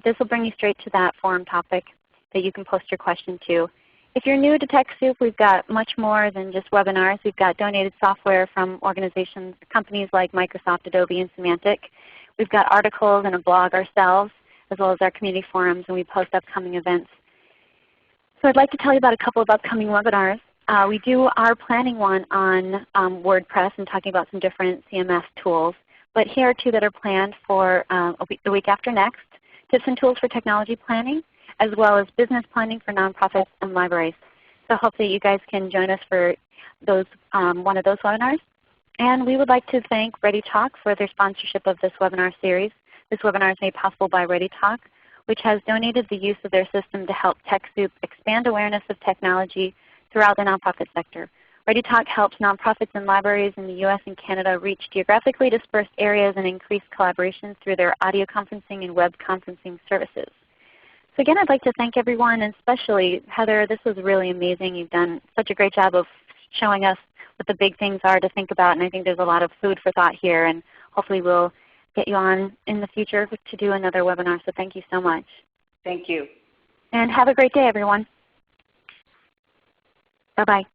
This will bring you straight to that forum topic that you can post your question to. If you're new to TechSoup, we've got much more than just webinars. We've got donated software from organizations, companies like Microsoft, Adobe, and Symantec. We've got articles and a blog ourselves, as well as our community forums, and we post upcoming events. So I'd like to tell you about a couple of upcoming webinars. We are planning one on WordPress and talking about some different CMS tools. But here are two that are planned for the week after next: tips and tools for technology planning, as well as business planning for nonprofits and libraries. So hopefully you guys can join us for those, one of those webinars. And we would like to thank ReadyTalk for their sponsorship of this webinar series. This webinar is made possible by ReadyTalk, which has donated the use of their system to help TechSoup expand awareness of technology throughout the nonprofit sector. ReadyTalk helps nonprofits and libraries in the US and Canada reach geographically dispersed areas and increase collaboration through their audio conferencing and web conferencing services. So again, I'd like to thank everyone, and especially Heather. This was really amazing. You've done such a great job of showing us what the big things are to think about, and I think there's a lot of food for thought here, and hopefully we'll get you on in the future to do another webinar. So thank you so much. Thank you. And have a great day, everyone. Bye-bye.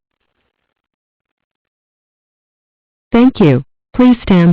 Thank you. Please stand